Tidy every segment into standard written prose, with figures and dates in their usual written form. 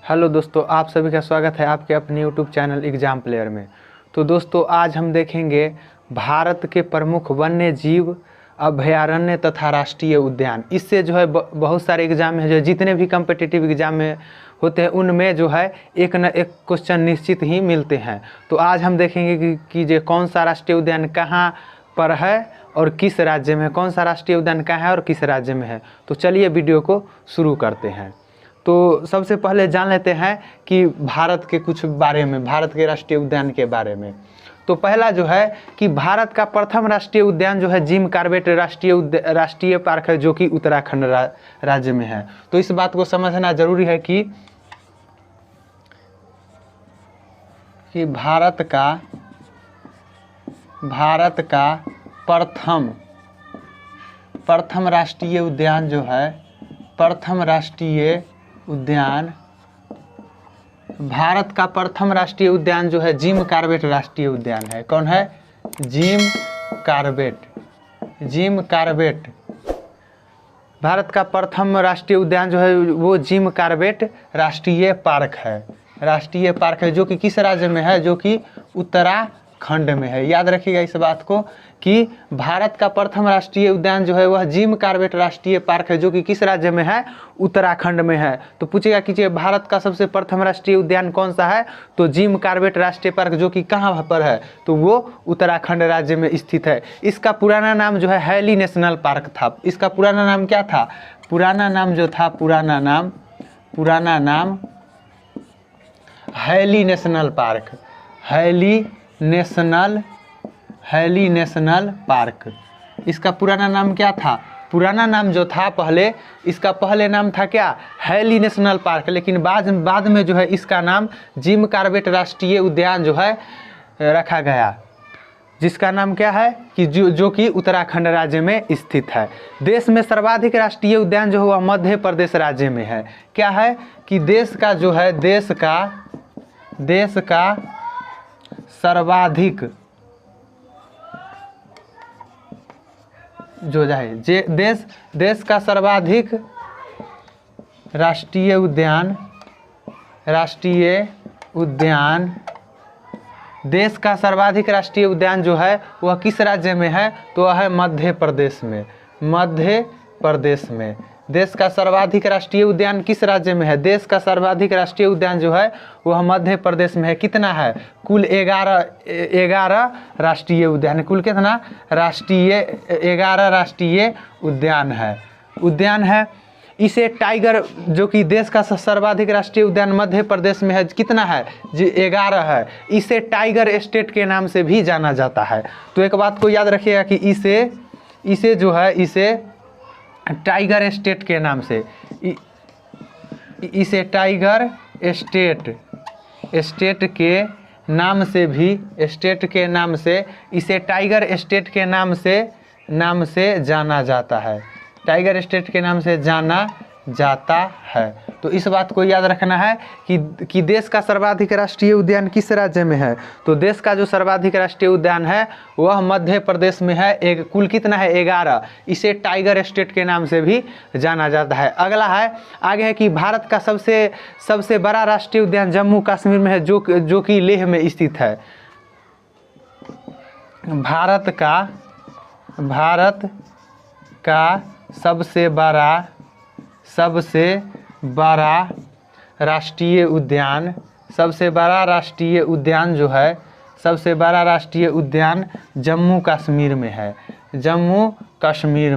Hello दोस्तों, आप सभी का स्वागत है आपके अपने यूट्यूब चैनल एग्जाम प्लेयर में। तो दोस्तों आज हम देखेंगे भारत के प्रमुख वन्य जीव अभयारण्य तथा राष्ट्रीय उद्यान। इससे जो है बहुत सारे एग्जाम है, जो जितने भी कम्पिटिटिव एग्जाम में होते हैं उनमें जो है एक न एक क्वेश्चन निश्चित ही मिलते हैं। तो आज हम देखेंगे कि जो कौन सा राष्ट्रीय उद्यान कहाँ पर है और किस राज्य में है, कौन सा राष्ट्रीय उद्यान कहाँ है और किस राज्य में है। तो चलिए वीडियो को शुरू करते हैं। तो सबसे पहले जान लेते हैं कि भारत के कुछ बारे में, भारत के राष्ट्रीय उद्यान के बारे में। तो पहला जो है कि भारत का प्रथम राष्ट्रीय उद्यान जो है जिम कॉर्बेट राष्ट्रीय पार्क है, जो कि उत्तराखंड राज्य में है। तो इस बात को समझना जरूरी है कि भारत का प्रथम राष्ट्रीय उद्यान जो है, प्रथम राष्ट्रीय उद्यान, भारत का प्रथम राष्ट्रीय उद्यान जो है जिम कॉर्बेट राष्ट्रीय उद्यान है। कौन है? Jim Corbett. भारत का प्रथम राष्ट्रीय उद्यान जो है वो जिम कॉर्बेट राष्ट्रीय पार्क है, जो कि किस राज्य में है? जो कि उत्तराखंड में है। याद रखिएगा इस बात को कि भारत का प्रथम राष्ट्रीय उद्यान जो है वह जिम कॉर्बेट राष्ट्रीय पार्क है, जो कि किस राज्य में है? उत्तराखंड में है। तो पूछेगा कि भारत का सबसे प्रथम राष्ट्रीय उद्यान कौन सा है? तो जिम कॉर्बेट राष्ट्रीय पार्क, जो कि कहाँ पर है? तो वो उत्तराखंड राज्य में स्थित है। इसका पुराना नाम जो है हैली नेशनल पार्क था। इसका पुराना नाम क्या था? पुराना नाम हैली नेशनल पार्क। इसका पुराना नाम क्या था? पुराना नाम जो था पहले, इसका पहले नाम था क्या? Hailey national park. लेकिन बाद में जो है इसका नाम जिम कॉर्बेट राष्ट्रीय उद्यान जो है रखा गया, जिसका नाम क्या है कि जो कि उत्तराखंड राज्य में स्थित है। देश में सर्वाधिक राष्ट्रीय उद्यान जो है वह मध्य प्रदेश राज्य में है। क्या है कि देश का सर्वाधिक जो है देश का सर्वाधिक राष्ट्रीय उद्यान, देश का सर्वाधिक राष्ट्रीय उद्यान जो है वह किस राज्य में है? तो वह है मध्य प्रदेश में। देश का सर्वाधिक राष्ट्रीय उद्यान किस राज्य में है? देश का सर्वाधिक राष्ट्रीय उद्यान जो है वह मध्य प्रदेश में है। कितना है? कुल 11 राष्ट्रीय उद्यान। कुल कितना? 11 राष्ट्रीय उद्यान है। इसे टाइगर, जो कि देश का सर्वाधिक राष्ट्रीय उद्यान मध्य प्रदेश में है, कितना है? जी 11 है। इसे टाइगर स्टेट के नाम से भी जाना जाता है। तो एक बात को याद रखिएगा कि इसे टाइगर स्टेट के नाम से, इसे टाइगर स्टेट के नाम से इसे टाइगर स्टेट के नाम से जाना जाता है। टाइगर स्टेट के नाम से जाना जाता है। तो इस बात को याद रखना है कि देश का सर्वाधिक राष्ट्रीय उद्यान किस राज्य में है? तो देश का जो सर्वाधिक राष्ट्रीय उद्यान है वह मध्य प्रदेश में है। कुल कितना है? 11। इसे टाइगर स्टेट के नाम से भी जाना जाता है। अगला है, आगे है कि भारत का सबसे बड़ा राष्ट्रीय उद्यान जम्मू कश्मीर में है, जो कि लेह में स्थित है। भारत का सबसे बड़ा राष्ट्रीय उद्यान जम्मू कश्मीर में है। जम्मू कश्मीर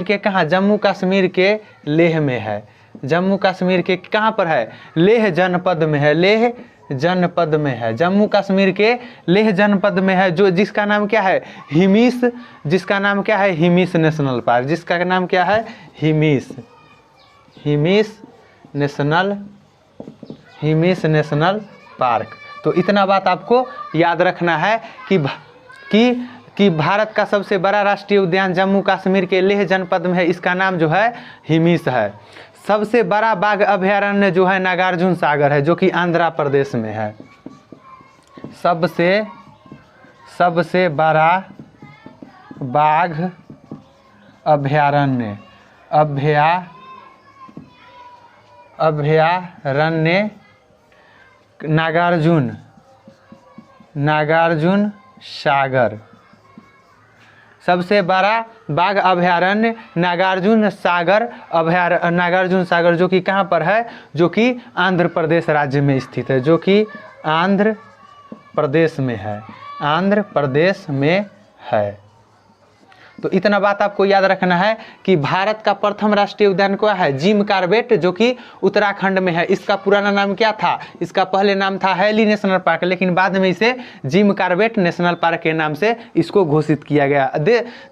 के कहाँ? जम्मू कश्मीर के लेह में है। जम्मू कश्मीर के कहाँ पर है? लेह जनपद में है। जम्मू कश्मीर के लेह जनपद में है, जिसका नाम क्या है? Hemis national park. जिसका नाम क्या है? Hemis national park. तो इतना बात आपको याद रखना है कि भारत का सबसे बड़ा राष्ट्रीय उद्यान जम्मू कश्मीर के लेह जनपद में है। इसका नाम जो है हिमिस है। सबसे बड़ा बाघ अभयारण्य जो है नागार्जुन सागर है, जो कि आंध्र प्रदेश में है। सबसे बड़ा बाघ अभयारण्य अभयारण्य नागार्जुन सागर। सबसे बड़ा बाघ अभयारण्य नागार्जुन सागर जो कि कहाँ पर है, जो कि आंध्र प्रदेश राज्य में स्थित है, जो कि आंध्र प्रदेश में है। तो इतना बात आपको याद रखना है कि भारत का प्रथम राष्ट्रीय उद्यान क्या है, जिम कॉर्बेट, जो कि उत्तराखंड में है। इसका पुराना नाम क्या था, इसका पहले नाम था हैली नेशनल पार्क, लेकिन बाद में इसे जिम कॉर्बेट नेशनल पार्क के नाम से इसको घोषित किया गया।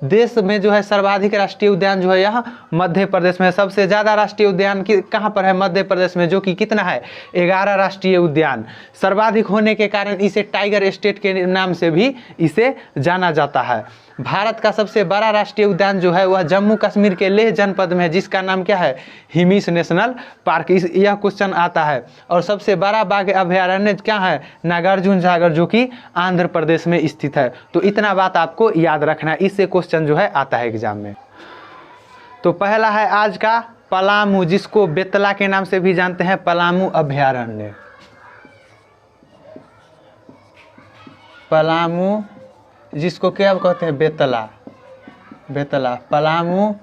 देश में जो है सर्वाधिक राष्ट्रीय उद्यान जो है यहाँ मध्य प्रदेश में। सबसे ज़्यादा राष्ट्रीय उद्यान कहाँ पर है, मध्य प्रदेश में, जो कि कितना है 11 राष्ट्रीय उद्यान। सर्वाधिक होने के कारण इसे टाइगर स्टेट के नाम से भी इसे जाना जाता है। भारत का सबसे बड़ा राष्ट्रीय उद्यान जो है वह जम्मू कश्मीर के लेह जनपद में है, जिसका नाम क्या है, हिमिस नेशनल पार्क। यह क्वेश्चन आता है। और सबसे बड़ा बाघ अभयारण्य क्या है, नागार्जुन सागर, जो कि आंध्र प्रदेश में स्थित है। तो इतना बात आपको याद रखना है, इससे क्वेश्चन जो है आता है एग्जाम में। तो पहला है आज का पलामू, जिसको बेतला के नाम से भी जानते हैं, पलामू अभयारण्य। पलामू जिसको क्या कहते हैं, बेतला पलामू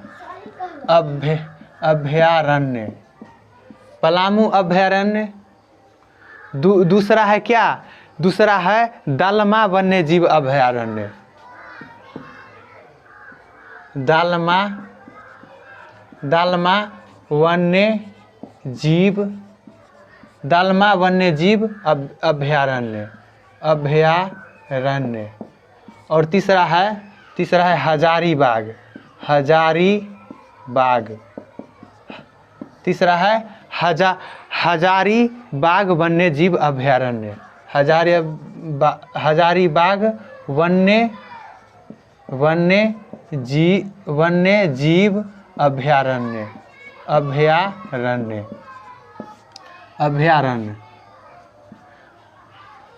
अभयारण्य। पलामू अभयारण्य। दूसरा है क्या, दूसरा है दालमा वन्यजीव अभयारण्य। दालमा वन्यजीव अभयारण्य। और तीसरा है हजारीबाग। तीसरा है हजारीबाग वन्यजीव अभयारण्य। हजारीबाग वन्यजीव अभयारण्य।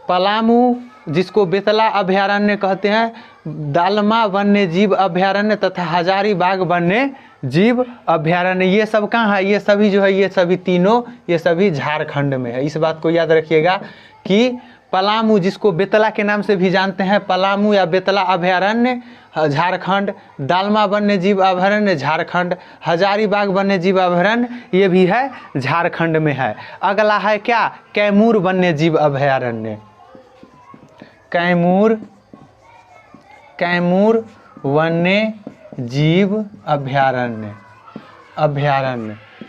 पलामू जिसको बेतला अभयारण्य कहते हैं, दालमा वन्यजीव अभयारण्य तथा हजारीबाग वन्यजीव अभयारण्य, ये सब कहाँ है, ये सभी जो है, ये सभी तीनों, ये सभी झारखंड में है। इस बात को याद रखिएगा कि पलामू जिसको बेतला के नाम से भी जानते हैं, पलामू या बेतला अभयारण्य झारखंड, दालमा वन्यजीव अभयारण्य झारखंड, हजारीबाग वन्यजीव अभयारण्य ये भी है झारखंड में है। अगला है क्या, कैमूर वन्यजीव अभयारण्य। कैमूर वन्यजीव अभयारण्य।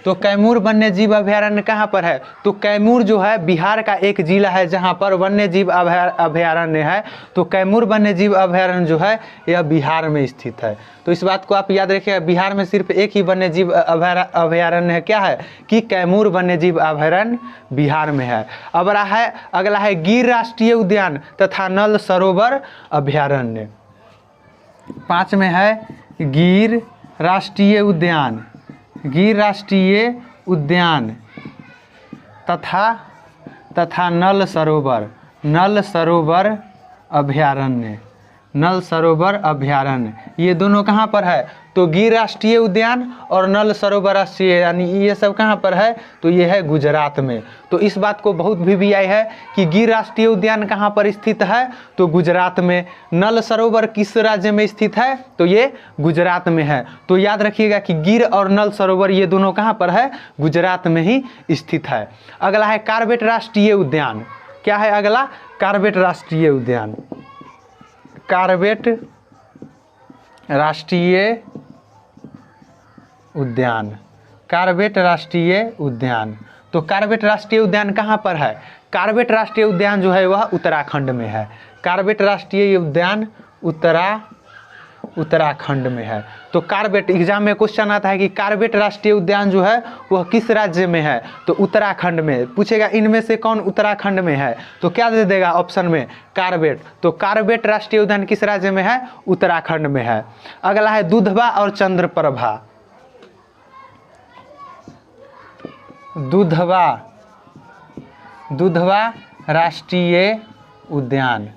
तो कैमूर वन्यजीव अभयारण्य कहाँ पर है, तो कैमूर जो है बिहार का एक जिला है जहाँ पर वन्यजीव अभयारण्य है। तो कैमूर वन्यजीव अभयारण्य जो है यह बिहार में स्थित है। तो इस बात को आप याद रखिएगा, बिहार में सिर्फ एक ही वन्यजीव अभयारण्य है, क्या है कि कैमूर वन्यजीव अभयारण्य बिहार में है। अगला है गिर राष्ट्रीय उद्यान तथा नल सरोवर अभयारण्य। 5 में है गिर राष्ट्रीय उद्यान तथा नल सरोवर अभयारण्य। ये दोनों कहाँ पर है, तो गिर राष्ट्रीय उद्यान और नल सरोवर राष्ट्रीय, यानी ये सब कहाँ पर है, तो ये है गुजरात में। तो इस बात को बहुत भी आई है कि गिर राष्ट्रीय उद्यान कहाँ पर स्थित है, तो गुजरात में। नल सरोवर किस राज्य में स्थित है, तो ये गुजरात में है। तो याद रखिएगा कि गिर और नल सरोवर ये दोनों कहाँ पर है, गुजरात में ही स्थित है। अगला है कॉर्बेट राष्ट्रीय उद्यान। क्या है अगला, कॉर्बेट राष्ट्रीय उद्यान। कॉर्बेट राष्ट्रीय उद्यान। तो कॉर्बेट राष्ट्रीय उद्यान कहाँ पर है, कॉर्बेट राष्ट्रीय उद्यान जो है वह उत्तराखंड में है। कॉर्बेट राष्ट्रीय उद्यान उत्तराखंड में है। तो कॉर्बेट एग्जाम में क्वेश्चन आता है कि कॉर्बेट राष्ट्रीय उद्यान जो है वह किस राज्य में है, तो उत्तराखंड में। पूछेगा इनमें से कौन उत्तराखंड में है, तो क्या दे देगा ऑप्शन में, कॉर्बेट। तो कॉर्बेट राष्ट्रीय उद्यान किस राज्य में है, उत्तराखंड में है। अगला है दुधवा और चंद्रप्रभा। दुधवा राष्ट्रीय उद्यान।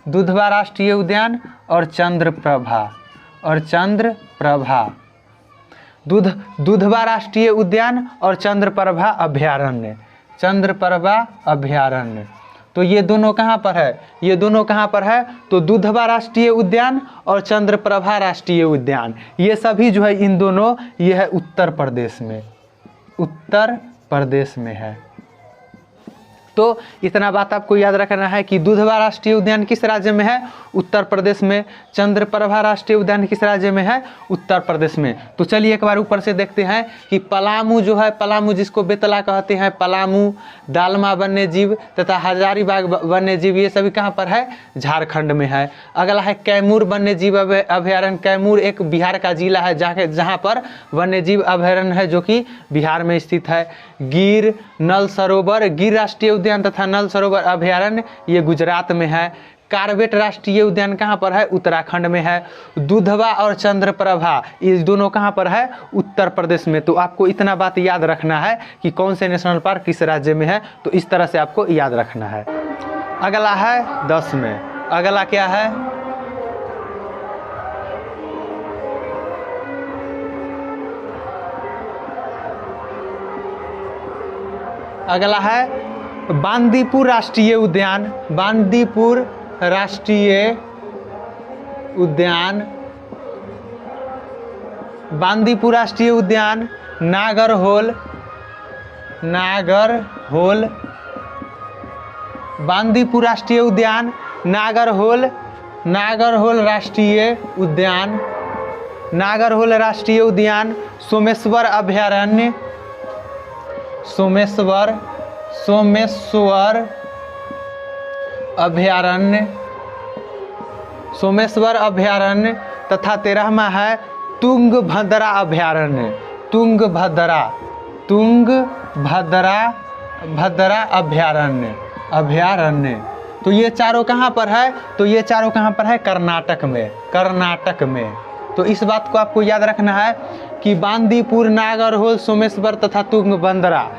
दुधवा राष्ट्रीय उद्यान और चंद्रप्रभा। दुधवा राष्ट्रीय उद्यान और चंद्रप्रभा अभयारण्य, चंद्रप्रभा अभयारण्य। तो ये दोनों कहाँ पर है, ये दोनों कहाँ पर है, तो दुधवा राष्ट्रीय उद्यान और चंद्रप्रभा राष्ट्रीय उद्यान, ये सभी जो है इन दोनों, ये है उत्तर प्रदेश में, उत्तर प्रदेश में है। तो इतना बात आपको याद रखना है कि दुधवा राष्ट्रीय उद्यान किस राज्य में है, उत्तर प्रदेश में। चंद्रप्रभा राष्ट्रीय उद्यान किस राज्य में है, उत्तर प्रदेश में। तो चलिए एक बार ऊपर से देखते हैं कि पलामू जो है, पलामू जिसको बेतला कहते हैं, पलामू, दालमा वन्य जीव तथा हजारीबाग वन्य जीव, ये सभी कहाँ पर है, झारखंड में है। अगला है कैमूर वन्य जीव अभयारण्य। कैमूर एक बिहार का जिला है जहाँ पर वन्य जीव अभयारण्य है, जो कि बिहार में स्थित है। गिर, नल सरोवर, गिर राष्ट्रीय उद्यान तथा नल सरोवर अभयारण्य, ये गुजरात में है। कार्बेट राष्ट्रीय उद्यान कहाँ पर है, उत्तराखंड में है। दुधवा और चंद्रप्रभा, ये दोनों कहाँ पर है, उत्तर प्रदेश में। तो आपको इतना बात याद रखना है कि कौन से नेशनल पार्क किस राज्य में है, तो इस तरह से आपको याद रखना है। अगला है 10 में, अगला क्या है, अगला है बांदीपुर राष्ट्रीय उद्यान। बांदीपुर राष्ट्रीय उद्यान, बांदीपुर राष्ट्रीय उद्यान, नागरहोल, नागरहोल, बांदीपुर राष्ट्रीय उद्यान, नागरहोल, नागरहोल राष्ट्रीय उद्यान, नागरहोल राष्ट्रीय उद्यान। सोमेश्वर अभयारण्य, सोमेश्वर, सोमेश्वर अभयारण्य, सोमेश्वर अभयारण्य तथा 13वां है तुंगभद्रा अभयारण्य, तुंगभद्रा, तुंगभद्रा, भद्रा अभयारण्य, अभयारण्य। तो ये चारों कहाँ पर है, तो ये चारों कहाँ पर है, कर्नाटक में, कर्नाटक में। तो इस बात को आपको याद रखना है कि बांदीपुर, नागरहोल, सोमेश्वर तथा तुंगभद्रा।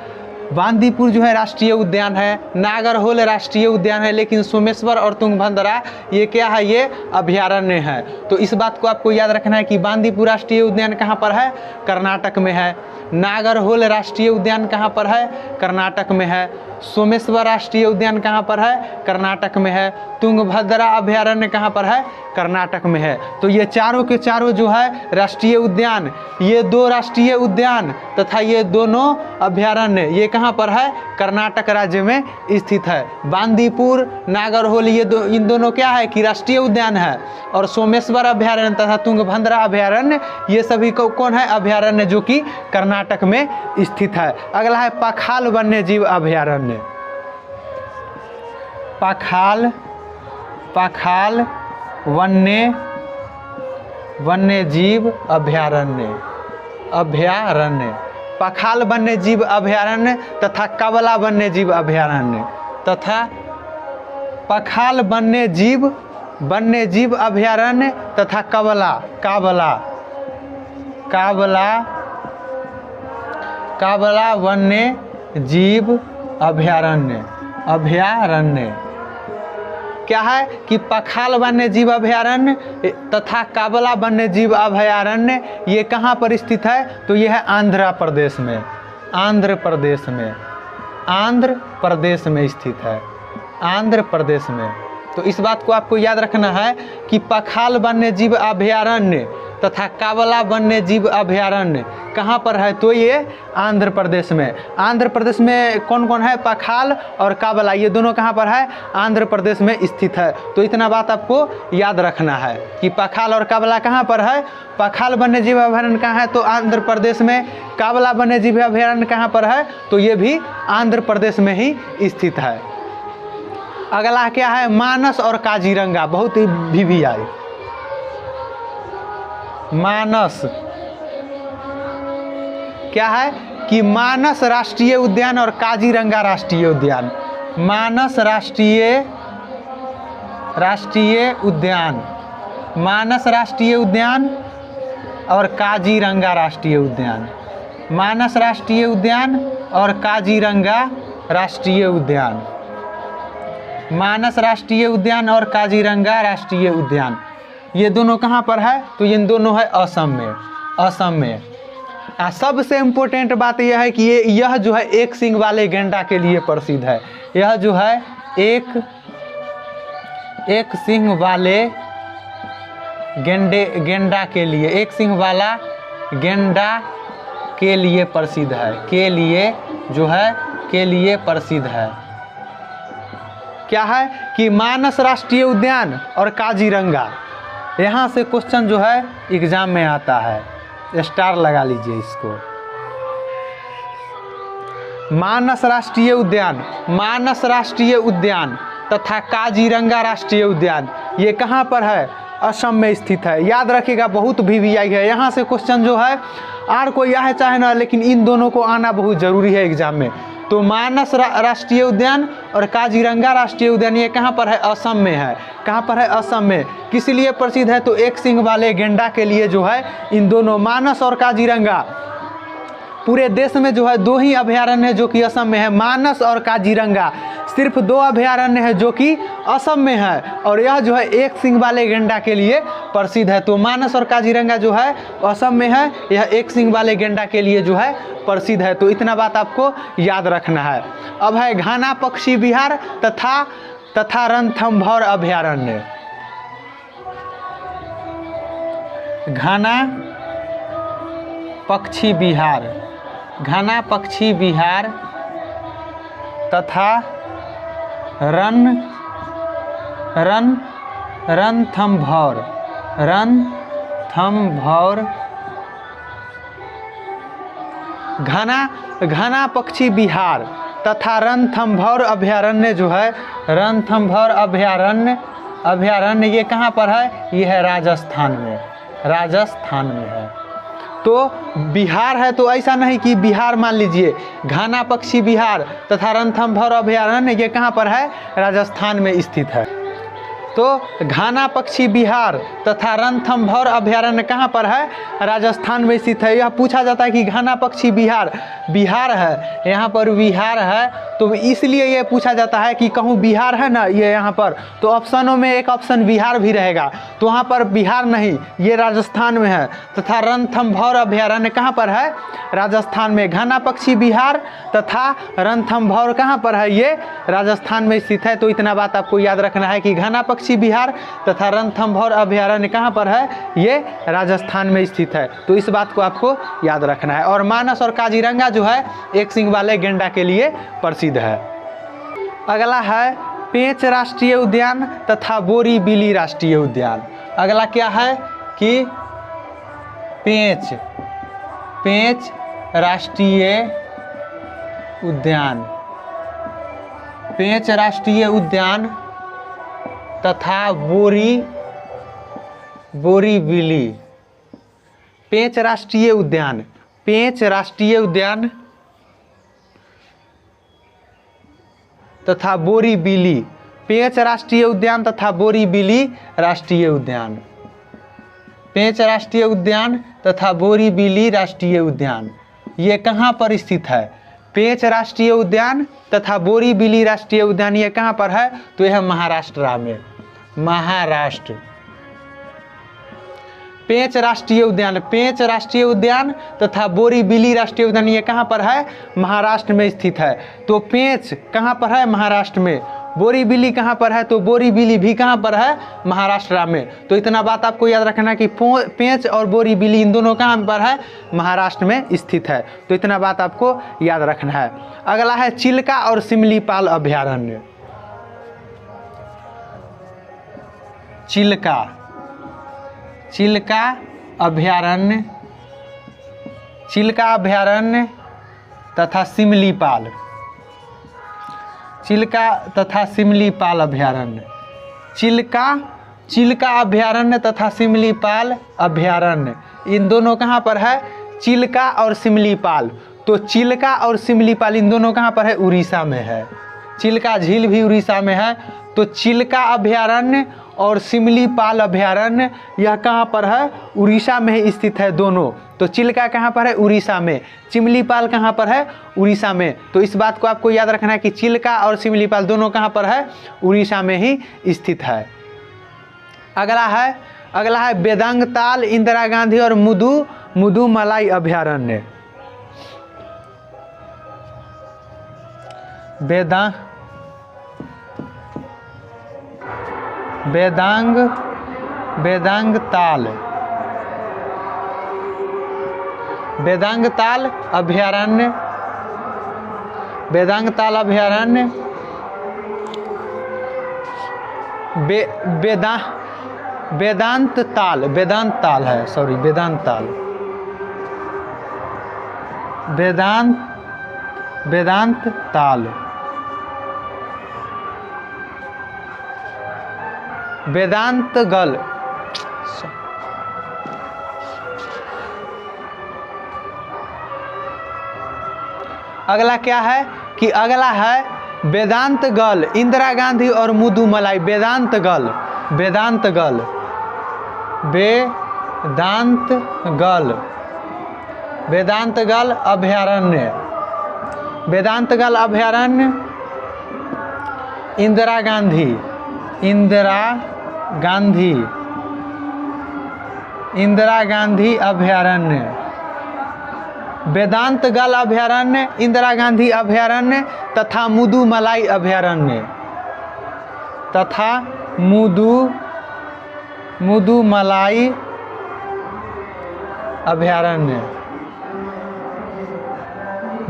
बांदीपुर जो है राष्ट्रीय उद्यान है, नागरहोल राष्ट्रीय उद्यान है, लेकिन सोमेश्वर और तुंगभद्रा ये क्या है, ये अभयारण्य है। तो इस बात को आपको याद रखना है कि बांदीपुर राष्ट्रीय उद्यान कहाँ पर है, कर्नाटक में है। नागरहोल राष्ट्रीय उद्यान कहाँ पर है, कर्नाटक में है। सोमेश्वर राष्ट्रीय उद्यान कहाँ पर है, कर्नाटक में है। तुंगभद्रा अभयारण्य कहाँ पर है, कर्नाटक में है। तो ये चारों के चारों जो है राष्ट्रीय उद्यान, ये 2 राष्ट्रीय उद्यान तथा ये दोनों अभयारण्य, ये कहाँ पर है, कर्नाटक राज्य में स्थित है। बांदीपुर, नागरहोल, ये इन दोनों क्या है कि राष्ट्रीय उद्यान है, और सोमेश्वर अभयारण्य तथा तुंगभद्रा अभयारण्य ये सभी कौन है, अभयारण्य जो कि कर्नाटक में स्थित है। अगला है पखाल वन्य जीव अभयारण्य। पखाल, पखाल वन्य जीव अभयारण्य, अभयारण्य। पखाल वन्य जीव अभयारण्य तथा काबला वन्य जीव अभयारण्य, तथा पखाल वन्य जीव अभयारण्य तथा काबला, काबला, काबला, काबला वन्य जीव अभयारण्य, अभयारण्य। क्या है कि पखाल वन्य जीव अभयारण्य तथा काबला वन्य जीव अभयारण्य ये कहाँ पर स्थित है, तो ये है आंध्र प्रदेश में, आंध्र प्रदेश में, आंध्र प्रदेश में स्थित है, आंध्र प्रदेश में। तो इस बात को आपको याद रखना है कि पखाल वन्य जीव अभयारण्य तथा काबला वन्य जीव अभयारण्य कहाँ पर है, तो ये आंध्र प्रदेश में। आंध्र प्रदेश में कौन कौन है, पखाल और काबला, ये दोनों कहाँ पर है, आंध्र प्रदेश में स्थित है। तो इतना बात आपको याद रखना है कि पखाल और काबला कहाँ पर है। पखाल वन्य जीव अभयारण्य कहाँ है, तो आंध्र प्रदेश में। काबला वन्य जीव अभयारण्य कहाँ पर है, तो ये भी आंध्र प्रदेश में ही स्थित है। अगला क्या है, मानस और काजीरंगा, बहुत ही VVI। मानस क्या है कि मानस राष्ट्रीय उद्यान और काजीरंगा राष्ट्रीय उद्यान, मानस राष्ट्रीय उद्यान, मानस राष्ट्रीय उद्यान और काजीरंगा राष्ट्रीय उद्यान, मानस राष्ट्रीय उद्यान और काजीरंगा राष्ट्रीय उद्यान, मानस राष्ट्रीय उद्यान और काजीरंगा राष्ट्रीय उद्यान, ये दोनों कहाँ पर है, तो ये दोनों है असम में, असम में। सबसे इम्पोर्टेंट बात यह है कि यह जो है एक सींग वाले गेंडा के लिए प्रसिद्ध है। यह जो है एक सींग वाले गेंडा के लिए, एक सींग वाला गेंडा के लिए प्रसिद्ध है, के लिए प्रसिद्ध है। क्या है कि मानस राष्ट्रीय उद्यान और काजीरंगा, यहाँ से क्वेश्चन जो है एग्जाम में आता है, स्टार लगा लीजिए इसको। मानस राष्ट्रीय उद्यान तथा काजीरंगा राष्ट्रीय उद्यान ये कहाँ पर है? असम में स्थित है। याद रखिएगा, बहुत VVI है, यहाँ से क्वेश्चन जो है आर कोई आए चाहे ना, लेकिन इन दोनों को आना बहुत जरूरी है एग्जाम में। तो मानस राष्ट्रीय उद्यान और काजीरंगा राष्ट्रीय उद्यान ये कहाँ पर है? असम में है। कहाँ पर है? असम में। किस लिए प्रसिद्ध है? तो एक सींग वाले गेंडा के लिए जो है इन दोनों मानस और काजीरंगा। पूरे देश में जो है 2 ही अभयारण्य है जो कि असम में है, मानस और काजीरंगा। सिर्फ 2 अभयारण्य है जो कि असम में है, और यह जो है एक सींग वाले गेंडा के लिए प्रसिद्ध है। तो मानस और काजीरंगा जो है असम में है, यह एक सींग वाले गेंडा के लिए जो है प्रसिद्ध है। तो इतना बात आपको याद रखना है। अब है घाना पक्षी विहार तथा रणथंभौर अभयारण्य। घाना पक्षी विहार तथा रणथंभौर घाना पक्षी विहार तथा रणथंभौर अभयारण्य जो है, रणथंभौर अभयारण्य ये कहाँ पर है? ये है राजस्थान में है। तो बिहार है, तो ऐसा नहीं कि बिहार मान लीजिए। घाना पक्षी विहार तथा रणथंभौर अभयारण्य ये कहाँ पर है? राजस्थान में स्थित है। तो घाना पक्षी विहार तथा रणथंभौर अभयारण्य कहाँ पर है? राजस्थान में स्थित है। यह पूछा जाता है कि घाना पक्षी बिहार है, यहाँ पर विहार है, तो इसलिए ये पूछा जाता है कि कहूँ बिहार है ना ये यहाँ पर, तो ऑप्शनों में एक ऑप्शन बिहार भी रहेगा, तो वहाँ पर बिहार नहीं, ये राजस्थान में है। तथा रणथंभौर अभयारण्य कहाँ पर है? राजस्थान में। घाना पक्षी विहार तथा रणथंभौर कहाँ पर है? ये राजस्थान में स्थित है। तो इतना बात आपको याद रखना है कि घाना पक्षी विहार तथा रणथंभौर अभयारण्य कहाँ पर है? ये राजस्थान में स्थित है। तो इस बात को आपको याद रखना है। और मानस और काजीरंगा जो है एक सींग वाले गेंडा के लिए प्रसिद्ध है। अगला है पेंच राष्ट्रीय उद्यान तथा बोरीबिली राष्ट्रीय उद्यान। अगला क्या है कि पेंच राष्ट्रीय उद्यान तथा बोरीबिली। पेंच राष्ट्रीय उद्यान तथा बोरीबिली। पेंच राष्ट्रीय उद्यान तथा बोरीबिली राष्ट्रीय उद्यान। पेंच राष्ट्रीय उद्यान तथा बोरीबिली राष्ट्रीय उद्यान ये कहाँ पर स्थित है? पेंच राष्ट्रीय उद्यान तथा बोरीबिली राष्ट्रीय उद्यान ये कहाँ पर है? तो यह महाराष्ट्र में। पेंच राष्ट्रीय उद्यान तथा बोरीबिली राष्ट्रीय उद्यान ये कहाँ पर है? महाराष्ट्र में स्थित है। तो पेंच कहाँ पर है? महाराष्ट्र में। बोरीबिली कहाँ पर है? तो बोरीबिली भी कहाँ पर है? महाराष्ट्र में। तो इतना बात आपको याद रखना कि पेंच और बोरीबिली इन दोनों कहाँ पर है? महाराष्ट्र में स्थित है। तो इतना बात आपको याद रखना है। अगला है चिल्का और सिमलीपाल अभयारण्य। चिल्का अभयारण्य तथा सिमलीपाल। चिल्का अभयारण्य तथा सिमलीपाल अभयारण्य इन दोनों कहाँ पर है? चिल्का और सिमलीपाल। तो चिल्का और सिमलीपाल इन दोनों कहाँ पर है? उड़ीसा में है। चिल्का झील भी उड़ीसा में है। तो चिल्का अभयारण्य और सिमलीपाल अभयारण्य यह कहाँ पर है? उड़ीसा में स्थित है दोनों। तो चिल्का कहाँ पर है? उड़ीसा में। सिमलीपाल कहाँ पर है? उड़ीसा में। तो इस बात को आपको याद रखना है कि चिल्का और सिमलीपाल दोनों कहाँ पर है? उड़ीसा में ही स्थित है। अगला है वेदांग ताल, इंदिरा गांधी और मुदुमलाई अभयारण्य, वेदांगताल अभयारण्य, वेदांगताल अभयारण्य, वेदांत ताल है, सॉरी वेदांत ताल, वेदांत ताल, वेदांत गल, अगला क्या है कि अगला है वेदांत गल, इंदिरा गांधी और मुदुमलाई, वेदांत गल अभयारण्य, इंदिरा गांधी अभयारण्य, वेदांतगल अभयारण्य, इंदिरा गांधी अभयारण्य तथा मुदुमलाई अभयारण्य, मुदुमलाई अभयारण्य,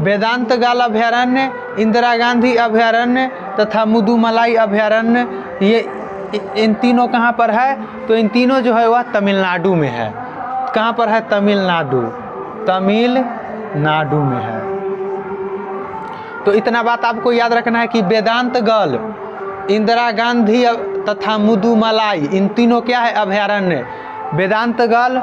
वेदांतगल अभयारण्य, इंदिरा गांधी अभयारण्य तथा मुदुमलाई अभयारण्य। ये इन तीनों कहाँ पर है? तो इन तीनों जो है वह तमिलनाडु में है। कहाँ पर है? तमिलनाडु में है। तो इतना बात आपको याद रखना है कि वेदांतगल, इंदिरा गांधी तथा मुदुमलाई, इन तीनों क्या है? अभयारण्य। वेदांतगल,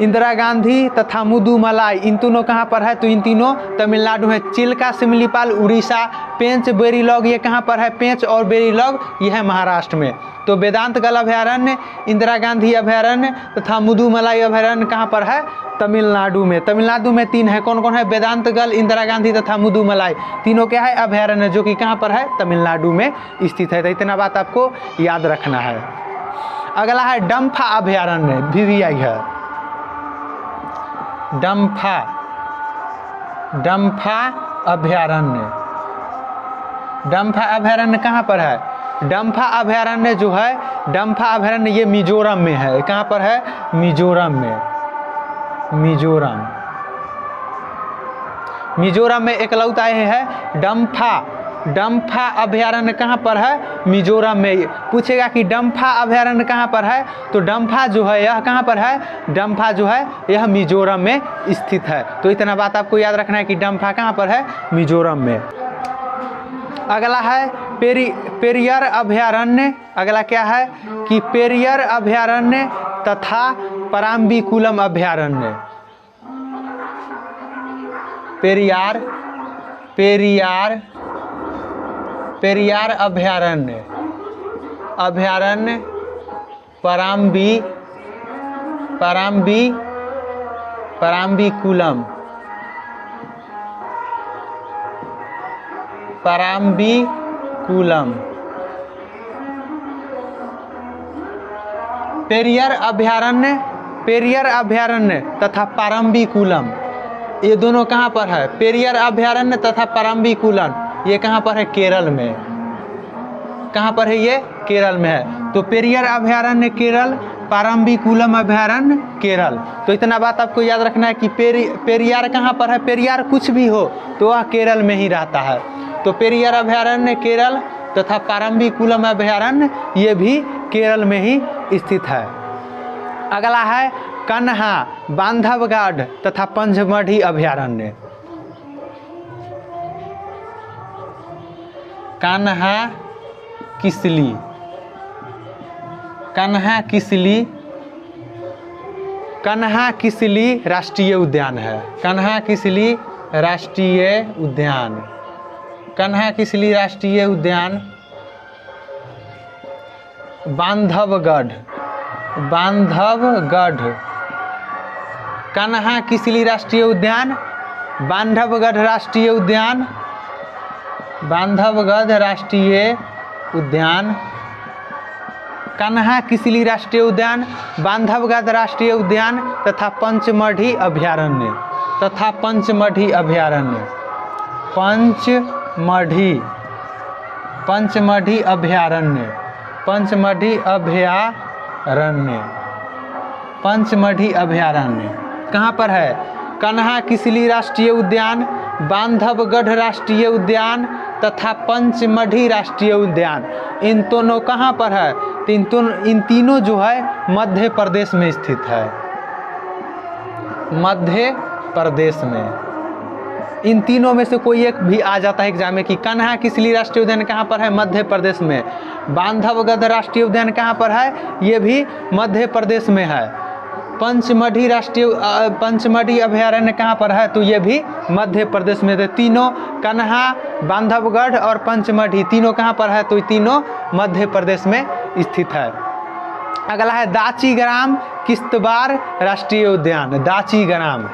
इंदिरा गांधी तथा मुदुमलाई, इन तीनों कहाँ पर है? तो इन तीनों तमिलनाडु है। चिल्का, सिमलीपाल उड़ीसा, पेंच बेरीलॉग ये कहाँ पर है? पेंच और बेरीलॉग ये है महाराष्ट्र में। तो वेदांतगल अभयारण्य, इंदिरा गांधी अभयारण्य तथा मुदुमलाई अभयारण्य कहाँ पर है? तमिलनाडु में। तमिलनाडु में तीन है, कौन कौन है? वेदांतगल, इंदिरा गांधी तथा मुदुमलाई, तीनों क्या है? अभयारण्य, जो कि कहाँ पर है? तमिलनाडु में स्थित है। तो इतना बात आपको याद रखना है। अगला है डम्फा अभयारण्य, VVI है। डम्फा अभयारण्य, डम्फा अभयारण्य कहाँ पर है? डम्फा अभयारण्य जो है, डम्फा अभयारण्य ये मिजोरम में है। कहाँ पर है? मिजोरम में। मिजोरम में एकलौता ये है डम्फा अभयारण्य कहाँ पर है? मिजोरम में। पूछेगा कि डम्फा अभयारण्य कहाँ पर है? तो डम्फा जो है यह कहाँ पर है? डम्फा जो है यह मिजोरम में स्थित है। तो इतना बात आपको याद रखना है कि डम्फा कहाँ पर है? मिजोरम में। अगला है पेरियर अभयारण्य। अगला क्या है कि पेरियर अभयारण्य तथा पराम्बिकुलम अभयारण्य। पेरियार अभयारण्य, पराम्बिकुलम, पेरियर अभयारण्य तथा पराम्बिकुलम, ये दोनों कहाँ पर है? पेरियर अभयारण्य तथा पराम्बिकुलम ये कहाँ पर है? केरल में। कहाँ पर है ये? केरल में है। तो पेरियर अभयारण्य केरल, पराम्बिकुलम अभयारण्य केरल। तो इतना बात आपको याद रखना है कि पेरियार कहाँ पर है? पेरियार कुछ भी हो तो वह केरल में ही रहता है। तो पेरियर अभयारण्य केरल तथा पराम्बिकुलम अभयारण्य ये भी केरल में ही स्थित है। अगला है कन्हा, बांधवगढ़ तथा पंचमढ़ी अभयारण्य। कन्हा किसली राष्ट्रीय उद्यान है। कन्हा किसली राष्ट्रीय उद्यान, बांधवगढ़, कन्हा किसली राष्ट्रीय उद्यान, बांधवगढ़ राष्ट्रीय उद्यान, कान्हा किसली राष्ट्रीय उद्यान, बांधवगढ़ राष्ट्रीय उद्यान तथा पंचमढ़ी अभयारण्य पंचमढ़ी अभयारण्य कहाँ पर है? कान्हा किसली राष्ट्रीय उद्यान, बांधवगढ़ राष्ट्रीय उद्यान तथा पंचमढ़ी राष्ट्रीय उद्यान। इन दोनों कहाँ पर है? इन तीनों जो है मध्य प्रदेश में स्थित है, मध्य प्रदेश में। इन तीनों में से कोई एक भी आ जाता है एग्जाम में कि कान्हा किसली राष्ट्रीय उद्यान कहाँ पर है? मध्य प्रदेश में। बांधवगढ़ राष्ट्रीय उद्यान कहाँ पर है? ये भी मध्य प्रदेश में है। पंचमढ़ी अभयारण्य कहाँ पर है? तो ये भी मध्य प्रदेश में है। तीनों कान्हा, बांधवगढ़ और पंचमढ़ी तीनों कहाँ पर है? तो तीनों मध्य प्रदेश में स्थित है। अगला है दाचीग्राम किश्तवाड़ राष्ट्रीय उद्यान। दाचीग्राम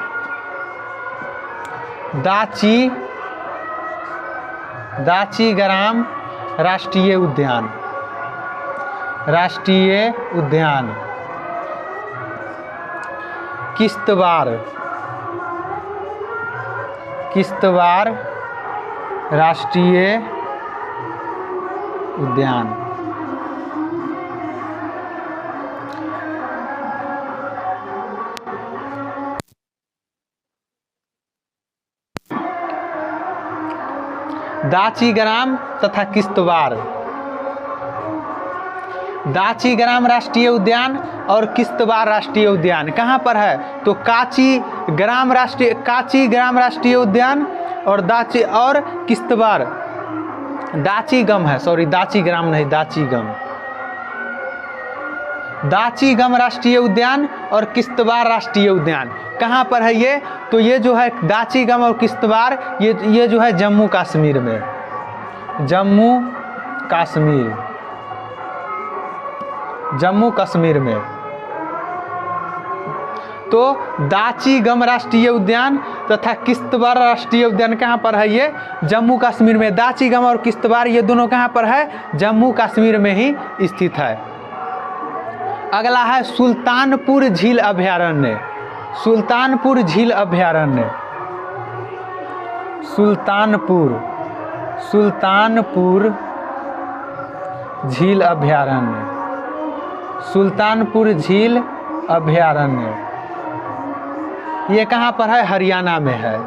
राष्ट्रीय उद्यान किश्तवाड़ राष्ट्रीय उद्यान। दाचीग्राम तथा किश्तवाड़, दाचीग्राम राष्ट्रीय उद्यान और किश्तवाड़ राष्ट्रीय उद्यान कहाँ पर है? तो काचीग्राम राष्ट्रीय उद्यान और किश्तवाड़, दाचीगम है, सॉरी दाचीग्राम नहीं, दाचीगम राष्ट्रीय उद्यान और किश्तवाड़ राष्ट्रीय उद्यान कहाँ पर है ये? तो ये जो है दाचीगम और किश्तवाड़ ये जो है जम्मू कश्मीर में, जम्मू कश्मीर में। तो दाचीगम राष्ट्रीय उद्यान तथा किश्तवाड़ राष्ट्रीय उद्यान कहाँ पर है? ये जम्मू कश्मीर में। दाचीगम और किश्तवाड़ ये दोनों कहाँ पर है? जम्मू कश्मीर में ही स्थित है। अगला है सुल्तानपुर झील अभयारण्य। सुल्तानपुर झील अभयारण्य ये कहाँ पर है? हरियाणा में है,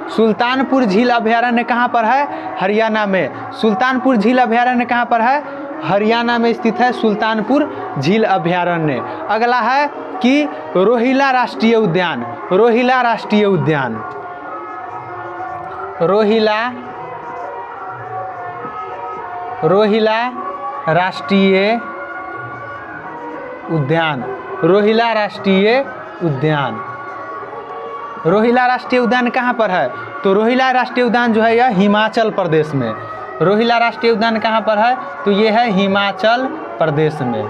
सुल्तानपुर झील अभयारण्य कहाँ पर है? हरियाणा में। सुल्तानपुर झील अभयारण्य कहाँ पर है? हरियाणा में स्थित है सुल्तानपुर झील अभयारण्य। अगला है कि रोहिला राष्ट्रीय उद्यान। रोहिला राष्ट्रीय उद्यान कहाँ पर है? तो रोहिला राष्ट्रीय उद्यान जो है यह हिमाचल प्रदेश में। रोहिला राष्ट्रीय उद्यान कहाँ पर है? तो ये है हिमाचल प्रदेश में।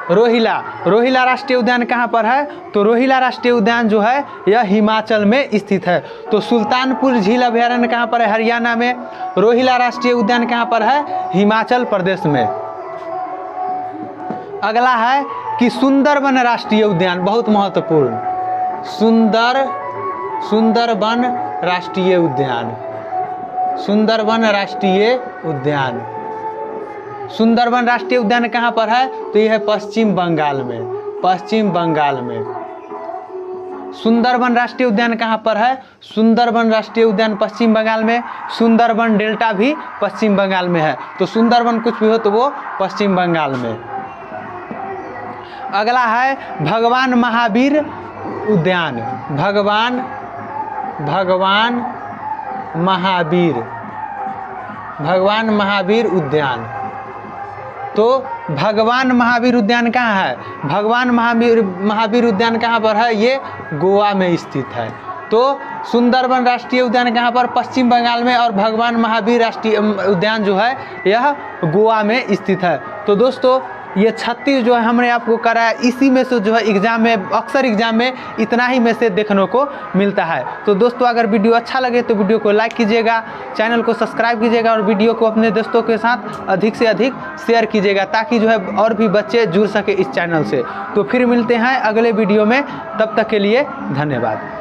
रोहिला राष्ट्रीय उद्यान कहाँ पर है? तो रोहिला राष्ट्रीय उद्यान जो है यह हिमाचल में स्थित है। तो सुल्तानपुर झील अभयारण्य कहाँ पर है? हरियाणा में। रोहिला राष्ट्रीय उद्यान कहाँ पर है? हिमाचल प्रदेश में। अगला है कि सुंदरबन राष्ट्रीय उद्यान, बहुत महत्वपूर्ण, सुंदरबन राष्ट्रीय उद्यान। सुंदरबन राष्ट्रीय उद्यान कहाँ पर है? तो यह है पश्चिम बंगाल में। सुंदरबन राष्ट्रीय उद्यान कहाँ पर है? सुंदरबन राष्ट्रीय उद्यान पश्चिम बंगाल में। सुंदरबन डेल्टा भी पश्चिम बंगाल में है। तो सुंदरबन कुछ भी हो तो वो पश्चिम बंगाल में। अगला है भगवान महावीर उद्यान। भगवान महावीर उद्यान। तो भगवान महावीर उद्यान कहाँ है? भगवान महावीर उद्यान कहाँ पर है? ये गोवा में स्थित है। तो सुंदरबन राष्ट्रीय उद्यान कहाँ पर? पश्चिम बंगाल में। और भगवान महावीर राष्ट्रीय उद्यान जो है यह गोवा में स्थित है। तो दोस्तों ये 36 जो है हमने आपको कराया, इसी में से जो है एग्ज़ाम में, अक्सर एग्ज़ाम में इतना ही मैसेज देखने को मिलता है। तो दोस्तों अगर वीडियो अच्छा लगे तो वीडियो को लाइक कीजिएगा, चैनल को सब्सक्राइब कीजिएगा और वीडियो को अपने दोस्तों के साथ अधिक से अधिक शेयर कीजिएगा, ताकि जो है और भी बच्चे जुड़ सके इस चैनल से। तो फिर मिलते हैं अगले वीडियो में, तब तक के लिए धन्यवाद।